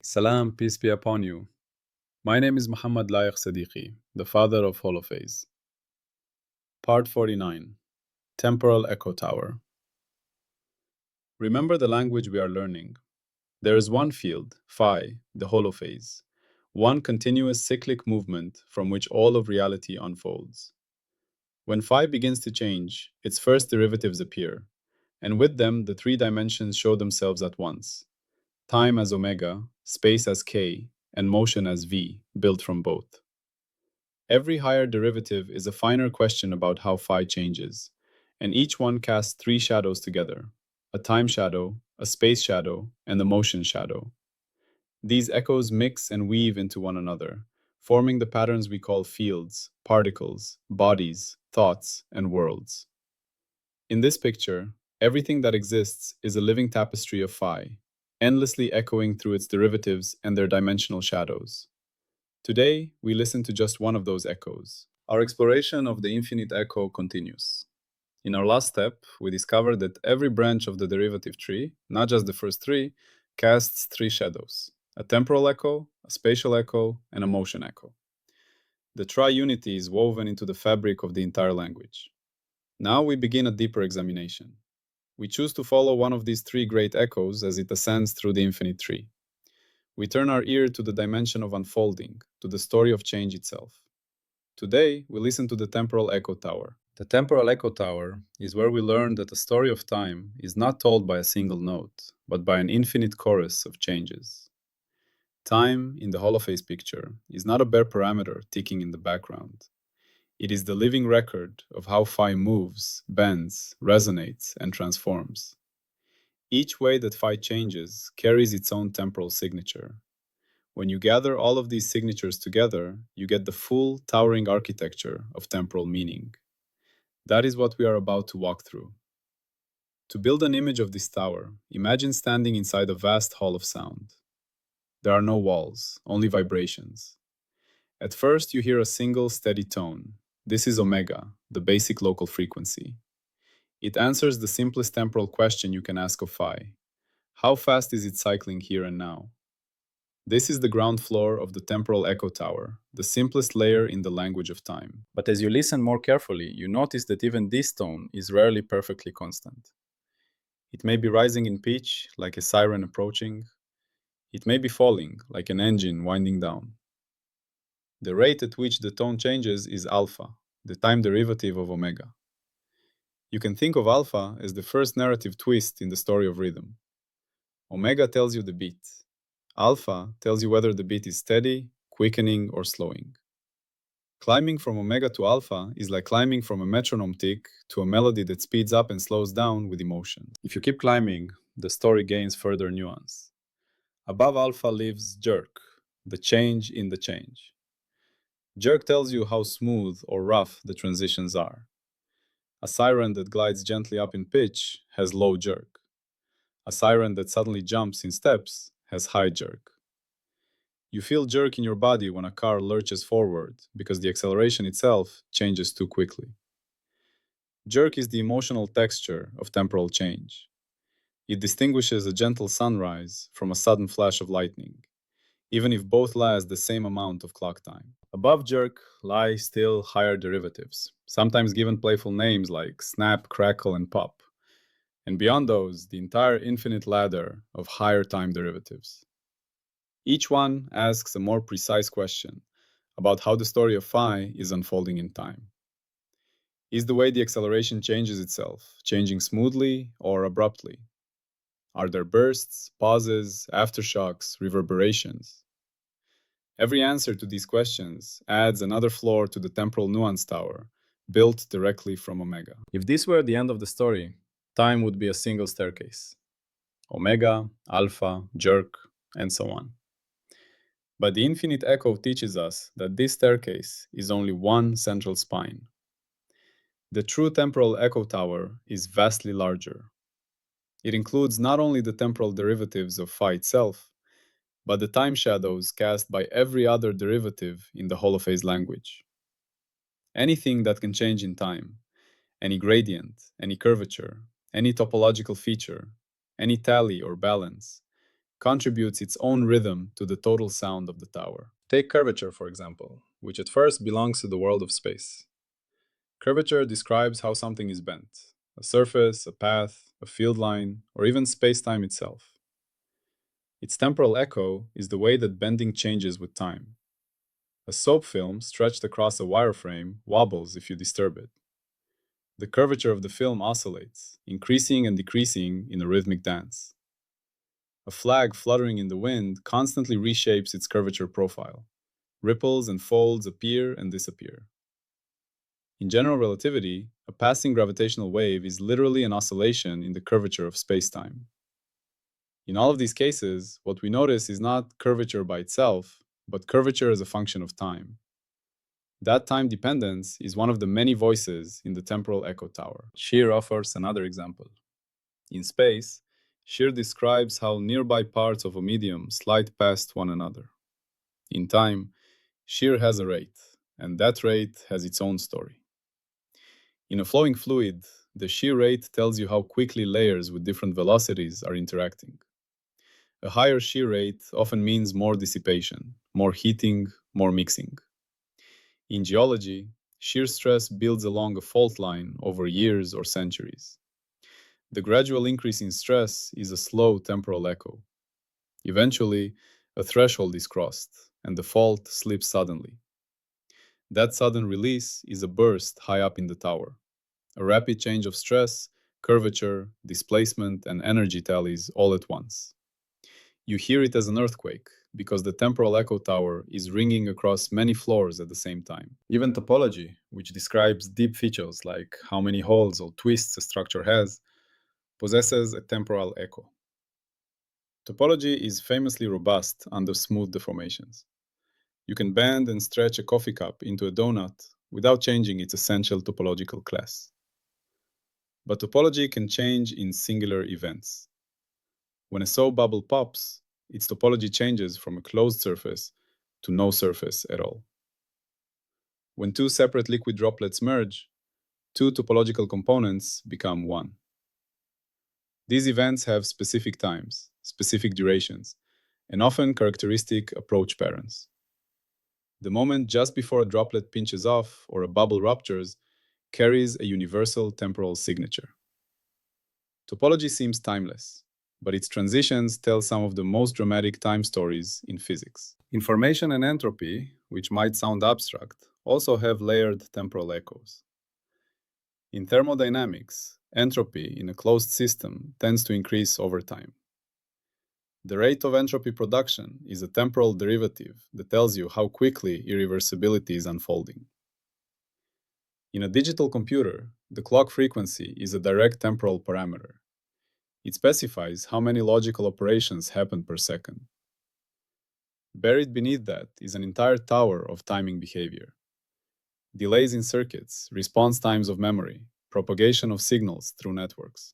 Salam, peace be upon you. My name is Mohammed Layiq Sediqi, the father of Holophase. Part 49. Temporal Echo Tower. Remember the language we are learning. There is one field, phi, the holophase, one continuous cyclic movement from which all of reality unfolds. When phi begins to change, its first derivatives appear, and with them the three dimensions show themselves at once: time as omega, space as k, and motion as v, built from both. Every higher derivative is a finer question about how phi changes, and each one casts three shadows together: a time shadow, a space shadow, and a motion shadow. These echoes mix and weave into one another, forming the patterns we call fields, particles, bodies, thoughts, and worlds. In this picture, everything that exists is a living tapestry of phi, endlessly echoing through its derivatives and their dimensional shadows. Today, we listen to just one of those echoes. Our exploration of the infinite echo continues. In our last step, we discovered that every branch of the derivative tree, not just the first three, casts three shadows: a temporal echo, a spatial echo, and a motion echo. The triunity is woven into the fabric of the entire language. Now we begin a deeper examination. We choose to follow one of these three great echoes as it ascends through the infinite tree. We turn our ear to the dimension of unfolding, to the story of change itself. Today, we listen to the Temporal Echo Tower. The Temporal Echo Tower is where we learn that the story of time is not told by a single note, but by an infinite chorus of changes. Time, in the Holophase picture, is not a bare parameter ticking in the background. It is the living record of how phi moves, bends, resonates, and transforms. Each way that phi changes carries its own temporal signature. When you gather all of these signatures together, you get the full, towering architecture of temporal meaning. That is what we are about to walk through. To build an image of this tower, imagine standing inside a vast hall of sound. There are no walls, only vibrations. At first, you hear a single, steady tone. This is omega, the basic local frequency. It answers the simplest temporal question you can ask of phi: how fast is it cycling here and now? This is the ground floor of the Temporal Echo Tower, the simplest layer in the language of time. But as you listen more carefully, you notice that even this tone is rarely perfectly constant. It may be rising in pitch, like a siren approaching. It may be falling, like an engine winding down. The rate at which the tone changes is alpha, the time derivative of omega. You can think of alpha as the first narrative twist in the story of rhythm. Omega tells you the beat. Alpha tells you whether the beat is steady, quickening, or slowing. Climbing from omega to alpha is like climbing from a metronome tick to a melody that speeds up and slows down with emotion. If you keep climbing, the story gains further nuance. Above alpha lives jerk, the change in the change. Jerk tells you how smooth or rough the transitions are. A siren that glides gently up in pitch has low jerk. A siren that suddenly jumps in steps has high jerk. You feel jerk in your body when a car lurches forward because the acceleration itself changes too quickly. Jerk is the emotional texture of temporal change. It distinguishes a gentle sunrise from a sudden flash of lightning, even if both last the same amount of clock time. Above jerk lie still higher derivatives, sometimes given playful names like snap, crackle, and pop. And beyond those, the entire infinite ladder of higher time derivatives. Each one asks a more precise question about how the story of phi is unfolding in time. Is the way the acceleration changes itself changing smoothly or abruptly? Are there bursts, pauses, aftershocks, reverberations? Every answer to these questions adds another floor to the temporal nuance tower, built directly from omega. If this were the end of the story, time would be a single staircase: omega, alpha, jerk, and so on. But the infinite echo teaches us that this staircase is only one central spine. The true temporal echo tower is vastly larger. It includes not only the temporal derivatives of phi itself, but the time shadows cast by every other derivative in the holophase language. Anything that can change in time, any gradient, any curvature, any topological feature, any tally or balance, contributes its own rhythm to the total sound of the tower. Take curvature, for example, which at first belongs to the world of space. Curvature describes how something is bent: a surface, a path, a field line, or even space-time itself. Its temporal echo is the way that bending changes with time. A soap film stretched across a wireframe wobbles if you disturb it. The curvature of the film oscillates, increasing and decreasing in a rhythmic dance. A flag fluttering in the wind constantly reshapes its curvature profile. Ripples and folds appear and disappear. In general relativity, a passing gravitational wave is literally an oscillation in the curvature of spacetime. In all of these cases, what we notice is not curvature by itself, but curvature as a function of time. That time dependence is one of the many voices in the temporal echo tower. Shear offers another example. In space, shear describes how nearby parts of a medium slide past one another. In time, shear has a rate, and that rate has its own story. In a flowing fluid, the shear rate tells you how quickly layers with different velocities are interacting. A higher shear rate often means more dissipation, more heating, more mixing. In geology, shear stress builds along a fault line over years or centuries. The gradual increase in stress is a slow temporal echo. Eventually, a threshold is crossed, and the fault slips suddenly. That sudden release is a burst high up in the tower, a rapid change of stress, curvature, displacement, and energy tallies all at once. You hear it as an earthquake, because the temporal echo tower is ringing across many floors at the same time. Even topology, which describes deep features like how many holes or twists a structure has, possesses a temporal echo. Topology is famously robust under smooth deformations. You can bend and stretch a coffee cup into a donut without changing its essential topological class. But topology can change in singular events. When a soap bubble pops, its topology changes from a closed surface to no surface at all. When two separate liquid droplets merge, two topological components become one. These events have specific times, specific durations, and often characteristic approach patterns. The moment just before a droplet pinches off or a bubble ruptures carries a universal temporal signature. Topology seems timeless, but its transitions tell some of the most dramatic time stories in physics. Information and entropy, which might sound abstract, also have layered temporal echoes. In thermodynamics, entropy in a closed system tends to increase over time. The rate of entropy production is a temporal derivative that tells you how quickly irreversibility is unfolding. In a digital computer, the clock frequency is a direct temporal parameter. It specifies how many logical operations happen per second. Buried beneath that is an entire tower of timing behavior. Delays in circuits, response times of memory, propagation of signals through networks.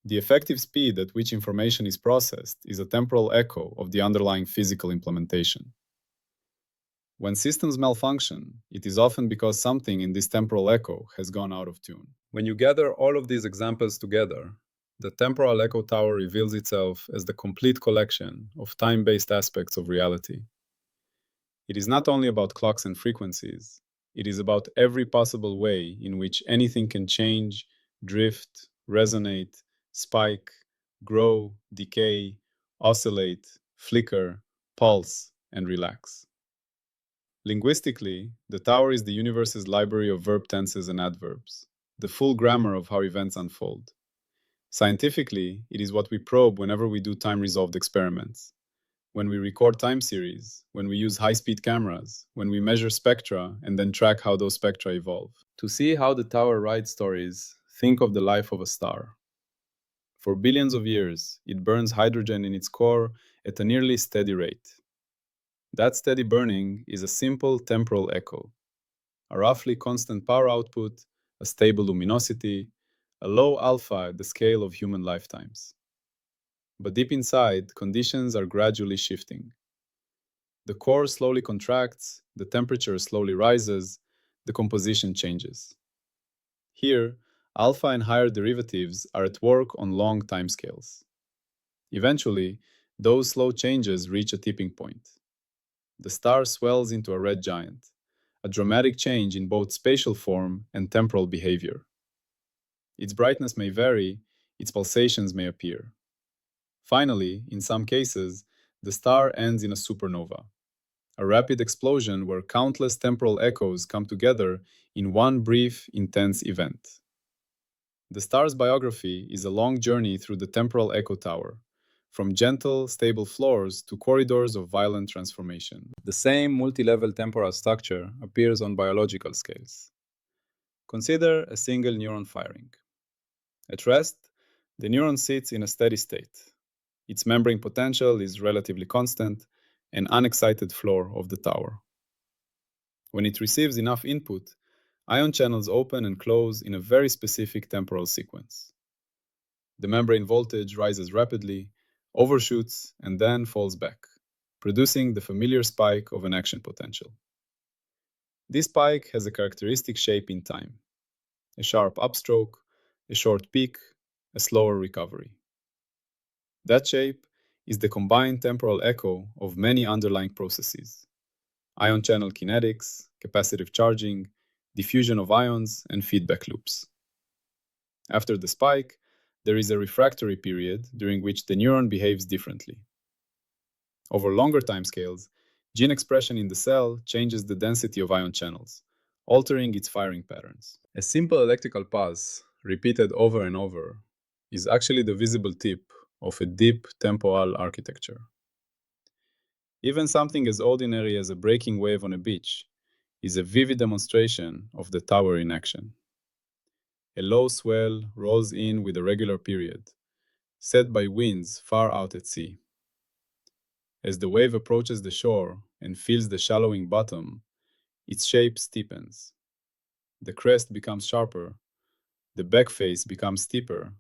The effective speed at which information is processed is a temporal echo of the underlying physical implementation. When systems malfunction, it is often because something in this temporal echo has gone out of tune. When you gather all of these examples together, the temporal echo tower reveals itself as the complete collection of time-based aspects of reality. It is not only about clocks and frequencies, it is about every possible way in which anything can change, drift, resonate, spike, grow, decay, oscillate, flicker, pulse, and relax. Linguistically, the tower is the universe's library of verb tenses and adverbs, the full grammar of how events unfold. Scientifically, it is what we probe whenever we do time-resolved experiments. When we record time series, when we use high-speed cameras, when we measure spectra and then track how those spectra evolve. To see how the tower writes stories, think of the life of a star. For billions of years, it burns hydrogen in its core at a nearly steady rate. That steady burning is a simple temporal echo, a roughly constant power output, a stable luminosity, a low alpha at the scale of human lifetimes. But deep inside, conditions are gradually shifting. The core slowly contracts, the temperature slowly rises, the composition changes. Here, alpha and higher derivatives are at work on long timescales. Eventually, those slow changes reach a tipping point. The star swells into a red giant, a dramatic change in both spatial form and temporal behavior. Its brightness may vary, its pulsations may appear. Finally, in some cases, the star ends in a supernova, a rapid explosion where countless temporal echoes come together in one brief, intense event. The star's biography is a long journey through the Temporal Echo Tower, from gentle, stable floors to corridors of violent transformation. The same multi-level temporal structure appears on biological scales. Consider a single neuron firing. At rest, the neuron sits in a steady state. Its membrane potential is relatively constant, an unexcited floor of the tower. When it receives enough input, ion channels open and close in a very specific temporal sequence. The membrane voltage rises rapidly, overshoots, and then falls back, producing the familiar spike of an action potential. This spike has a characteristic shape in time: a sharp upstroke, a short peak, a slower recovery. That shape is the combined temporal echo of many underlying processes: ion channel kinetics, capacitive charging, diffusion of ions, and feedback loops. After the spike, there is a refractory period during which the neuron behaves differently. Over longer timescales, gene expression in the cell changes the density of ion channels, altering its firing patterns. A simple electrical pulse, repeated over and over, is actually the visible tip of a deep temporal architecture. Even something as ordinary as a breaking wave on a beach is a vivid demonstration of the tower in action. A low swell rolls in with a regular period, set by winds far out at sea. As the wave approaches the shore and feels the shallowing bottom, its shape steepens. The crest becomes sharper, the back face becomes steeper,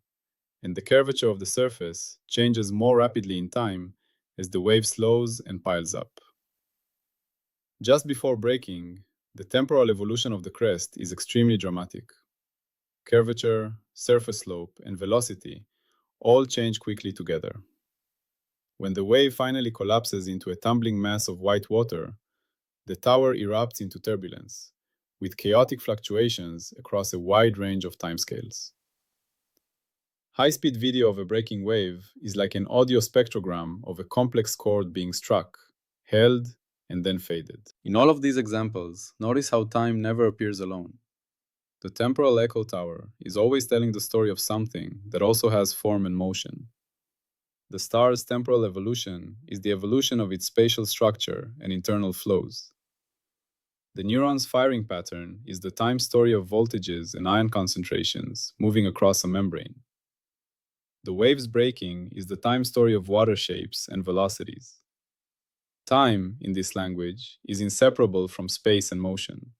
and the curvature of the surface changes more rapidly in time as the wave slows and piles up. Just before breaking, the temporal evolution of the crest is extremely dramatic. Curvature, surface slope, and velocity all change quickly together. When the wave finally collapses into a tumbling mass of white water, the tower erupts into turbulence, with chaotic fluctuations across a wide range of timescales. High-speed video of a breaking wave is like an audio spectrogram of a complex chord being struck, held, and then faded. In all of these examples, notice how time never appears alone. The Temporal Echo Tower is always telling the story of something that also has form and motion. The star's temporal evolution is the evolution of its spatial structure and internal flows. The neuron's firing pattern is the time story of voltages and ion concentrations moving across a membrane. The wave's breaking is the time story of water shapes and velocities. Time, in this language, is inseparable from space and motion.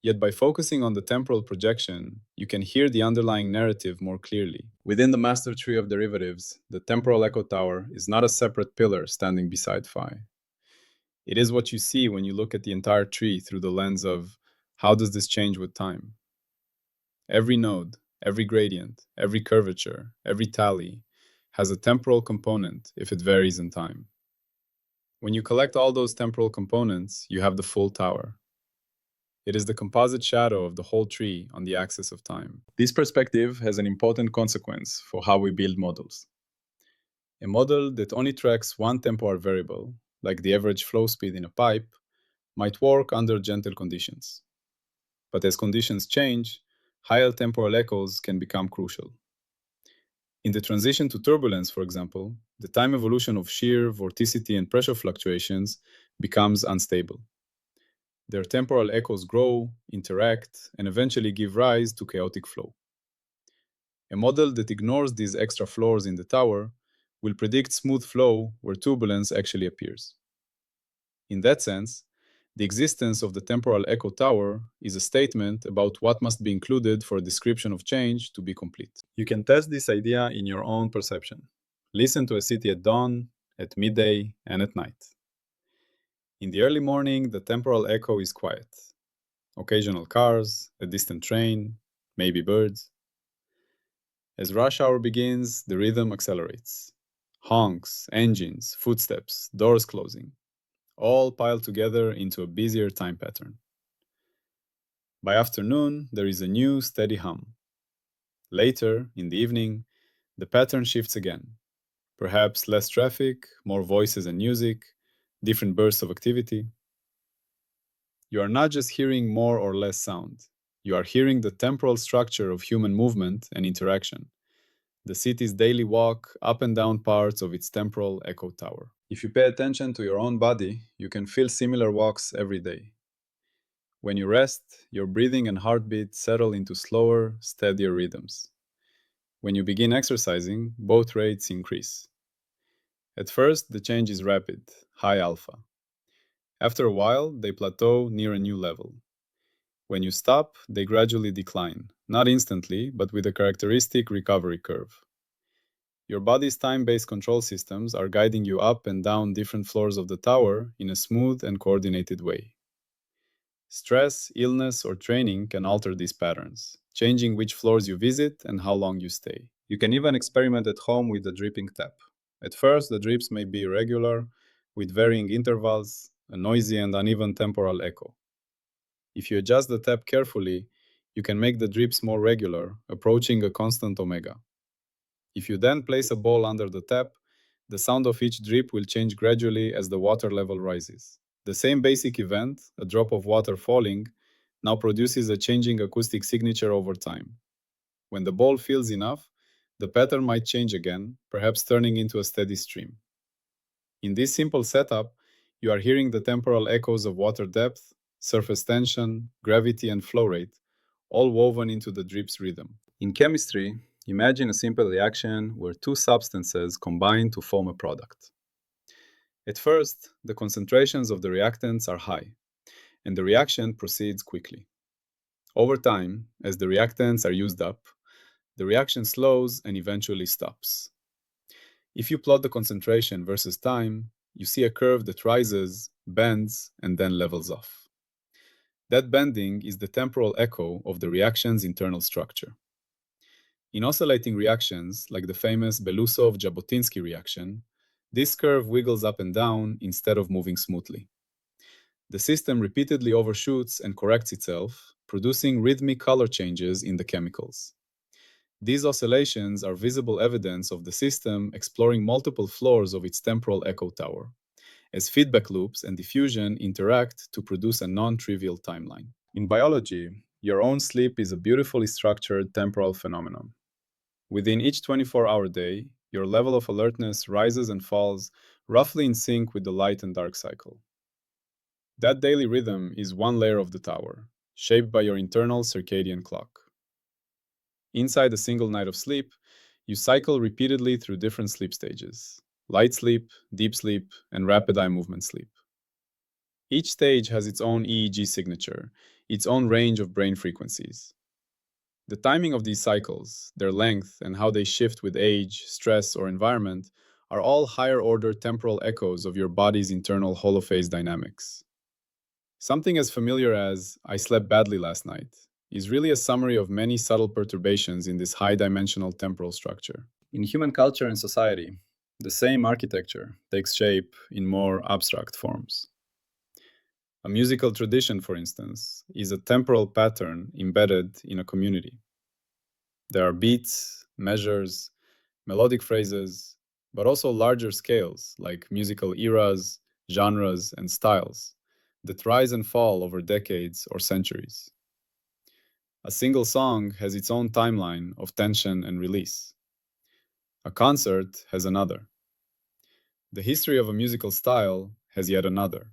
Yet by focusing on the temporal projection, you can hear the underlying narrative more clearly. Within the master tree of derivatives, the Temporal Echo Tower is not a separate pillar standing beside phi. It is what you see when you look at the entire tree through the lens of how does this change with time? Every node, every gradient, every curvature, every tally has a temporal component if it varies in time. When you collect all those temporal components, you have the full tower. It is the composite shadow of the whole tree on the axis of time. This perspective has an important consequence for how we build models. A model that only tracks one temporal variable, like the average flow speed in a pipe, might work under gentle conditions. But as conditions change, higher temporal echoes can become crucial. In the transition to turbulence, for example, the time evolution of shear, vorticity, and pressure fluctuations becomes unstable. Their temporal echoes grow, interact, and eventually give rise to chaotic flow. A model that ignores these extra floors in the tower will predict smooth flow where turbulence actually appears. In that sense, the existence of the Temporal Echo Tower is a statement about what must be included for a description of change to be complete. You can test this idea in your own perception. Listen to a city at dawn, at midday, and at night. In the early morning, the temporal echo is quiet. Occasional cars, a distant train, maybe birds. As rush hour begins, the rhythm accelerates. Honks, engines, footsteps, doors closing, all piled together into a busier time pattern. By afternoon, there is a new steady hum. Later, in the evening, the pattern shifts again. Perhaps less traffic, more voices and music, different bursts of activity. You are not just hearing more or less sound. You are hearing the temporal structure of human movement and interaction, the city's daily walk up and down parts of its temporal echo tower. If you pay attention to your own body, you can feel similar walks every day. When you rest, your breathing and heartbeat settle into slower, steadier rhythms. When you begin exercising, both rates increase. At first, the change is rapid, high alpha. After a while, they plateau near a new level. When you stop, they gradually decline, not instantly, but with a characteristic recovery curve. Your body's time-based control systems are guiding you up and down different floors of the tower in a smooth and coordinated way. Stress, illness, or training can alter these patterns, changing which floors you visit and how long you stay. You can even experiment at home with the dripping tap. At first, the drips may be irregular, with varying intervals, a noisy and uneven temporal echo. If you adjust the tap carefully, you can make the drips more regular, approaching a constant omega. If you then place a ball under the tap, the sound of each drip will change gradually as the water level rises. The same basic event, a drop of water falling, now produces a changing acoustic signature over time. When the ball fills enough, the pattern might change again, perhaps turning into a steady stream. In this simple setup, you are hearing the temporal echoes of water depth, surface tension, gravity, and flow rate, all woven into the drip's rhythm. In chemistry, imagine a simple reaction where two substances combine to form a product. At first, the concentrations of the reactants are high, and the reaction proceeds quickly. Over time, as the reactants are used up, the reaction slows and eventually stops. If you plot the concentration versus time, you see a curve that rises, bends, and then levels off. That bending is the temporal echo of the reaction's internal structure. In oscillating reactions, like the famous Belousov-Jabotinsky reaction, this curve wiggles up and down instead of moving smoothly. The system repeatedly overshoots and corrects itself, producing rhythmic color changes in the chemicals. These oscillations are visible evidence of the system exploring multiple floors of its temporal echo tower, as feedback loops and diffusion interact to produce a non-trivial timeline. In biology, your own sleep is a beautifully structured temporal phenomenon. Within each 24-hour day, your level of alertness rises and falls roughly in sync with the light and dark cycle. That daily rhythm is one layer of the tower, shaped by your internal circadian clock. Inside a single night of sleep, you cycle repeatedly through different sleep stages: light sleep, deep sleep, and rapid eye movement sleep. Each stage has its own EEG signature, its own range of brain frequencies. The timing of these cycles, their length, and how they shift with age, stress, or environment are all higher order temporal echoes of your body's internal holophase dynamics. Something as familiar as "I slept badly last night" is really a summary of many subtle perturbations in this high-dimensional temporal structure. In human culture and society, the same architecture takes shape in more abstract forms. A musical tradition, for instance, is a temporal pattern embedded in a community. There are beats, measures, melodic phrases, but also larger scales like musical eras, genres, and styles that rise and fall over decades or centuries. A single song has its own timeline of tension and release. A concert has another. The history of a musical style has yet another.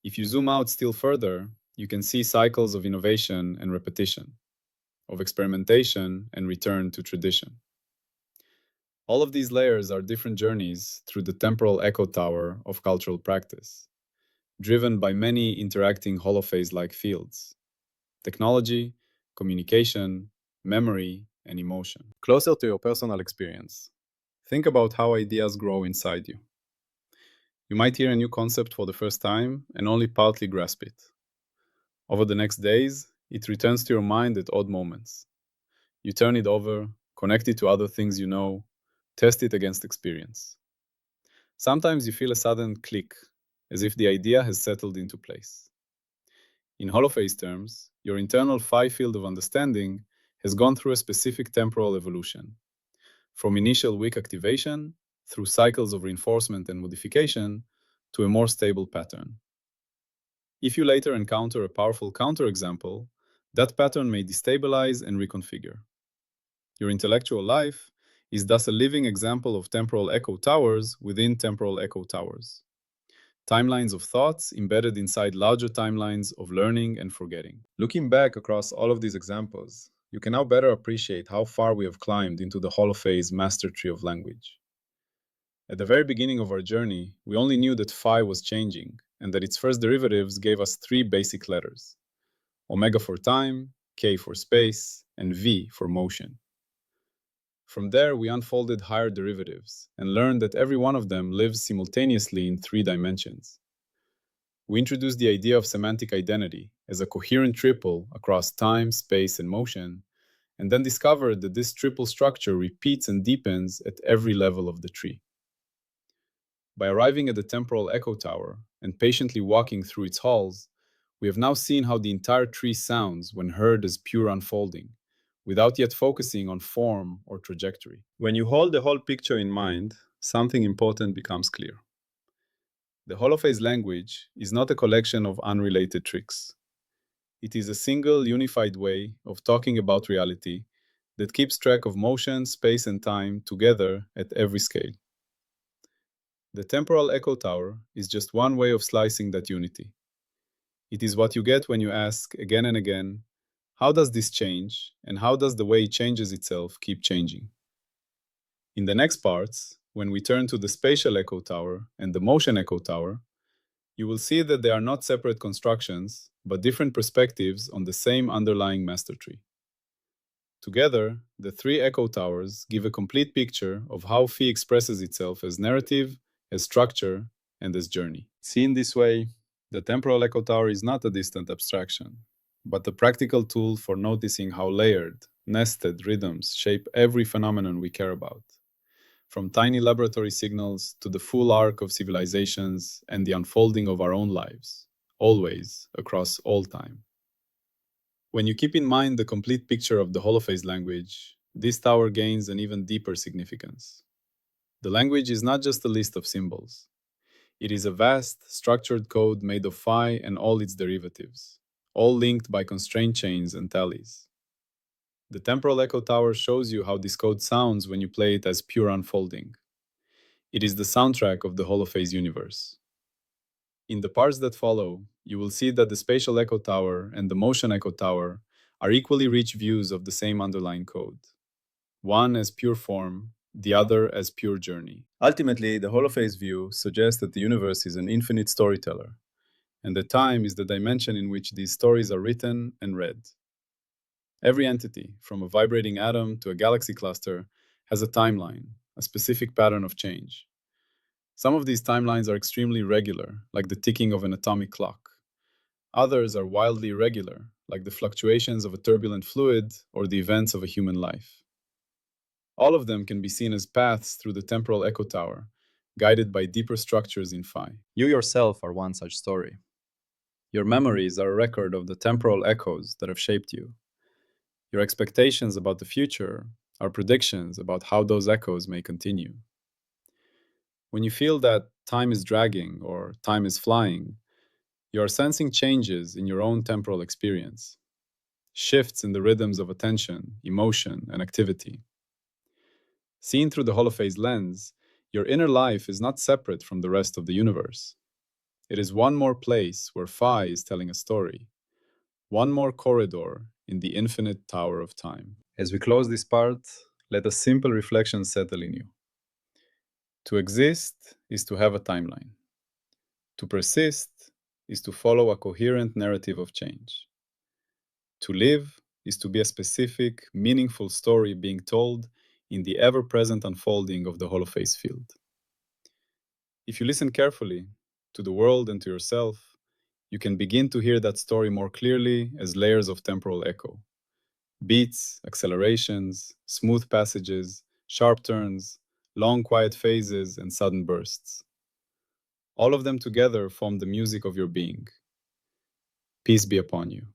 If you zoom out still further, you can see cycles of innovation and repetition, of experimentation and return to tradition. All of these layers are different journeys through the temporal echo tower of cultural practice, driven by many interacting holophase-like fields: technology, communication, memory, and emotion. Closer to your personal experience, think about how ideas grow inside you. You might hear a new concept for the first time and only partly grasp it. Over the next days, it returns to your mind at odd moments. You turn it over, connect it to other things you know, Test it against experience. Sometimes you feel a sudden click, as if the idea has settled into place. In holophase terms, your internal phi field of understanding has gone through a specific temporal evolution, from initial weak activation, through cycles of reinforcement and modification, to a more stable pattern. If you later encounter a powerful counterexample, that pattern may destabilize and reconfigure. Your intellectual life is thus a living example of temporal echo towers within temporal echo towers. Timelines of thoughts embedded inside larger timelines of learning and forgetting. Looking back across all of these examples, you can now better appreciate how far we have climbed into the holophase master tree of language. At the very beginning of our journey, we only knew that phi was changing and that its first derivatives gave us three basic letters: omega for time, k for space, and v for motion. From there, we unfolded higher derivatives and learned that every one of them lives simultaneously in three dimensions. We introduced the idea of semantic identity as a coherent triple across time, space, and motion, and then discovered that this triple structure repeats and deepens at every level of the tree. By arriving at the Temporal Echo Tower and patiently walking through its halls, we have now seen how the entire tree sounds when heard as pure unfolding, without yet focusing on form or trajectory. When you hold the whole picture in mind, something important becomes clear. The holophase language is not a collection of unrelated tricks. It is a single, unified way of talking about reality that keeps track of motion, space, and time together at every scale. The Temporal Echo Tower is just one way of slicing that unity. It is what you get when you ask again and again, how does this change, and how does the way it changes itself keep changing? In the next parts, when we turn to the Spatial Echo Tower and the Motion Echo Tower, you will see that they are not separate constructions, but different perspectives on the same underlying master tree. Together, the three echo towers give a complete picture of how phi expresses itself as narrative, as structure, and as journey. Seen this way, the temporal echo tower is not a distant abstraction, but a practical tool for noticing how layered, nested rhythms shape every phenomenon we care about, from tiny laboratory signals to the full arc of civilizations and the unfolding of our own lives, always across all time. When you keep in mind the complete picture of the holophase language, this tower gains an even deeper significance. The language is not just a list of symbols. It is a vast, structured code made of phi and all its derivatives, all linked by constraint chains and tallies. The Temporal Echo Tower shows you how this code sounds when you play it as pure unfolding. It is the soundtrack of the holophase universe. In the parts that follow, you will see that the Spatial Echo Tower and the Motion Echo Tower are equally rich views of the same underlying code. One as pure form, the other as pure journey. Ultimately, the holophase view suggests that the universe is an infinite storyteller, and that time is the dimension in which these stories are written and read. Every entity, from a vibrating atom to a galaxy cluster, has a timeline, a specific pattern of change. Some of these timelines are extremely regular, like the ticking of an atomic clock. Others are wildly irregular, like the fluctuations of a turbulent fluid or the events of a human life. All of them can be seen as paths through the temporal echo tower, guided by deeper structures in phi. You yourself are one such story. Your memories are a record of the temporal echoes that have shaped you. Your expectations about the future are predictions about how those echoes may continue. When you feel that time is dragging or time is flying, you are sensing changes in your own temporal experience, shifts in the rhythms of attention, emotion, and activity. Seen through the holophase lens, your inner life is not separate from the rest of the universe. It is one more place where phi is telling a story, one more corridor in the infinite tower of time. As we close this part, let a simple reflection settle in you. To exist is to have a timeline. To persist is to follow a coherent narrative of change. To live is to be a specific, meaningful story being told in the ever-present unfolding of the holophase field. If you listen carefully to the world and to yourself, you can begin to hear that story more clearly as layers of temporal echo. Beats, accelerations, smooth passages, sharp turns, long quiet phases, and sudden bursts. All of them together form the music of your being. Peace be upon you.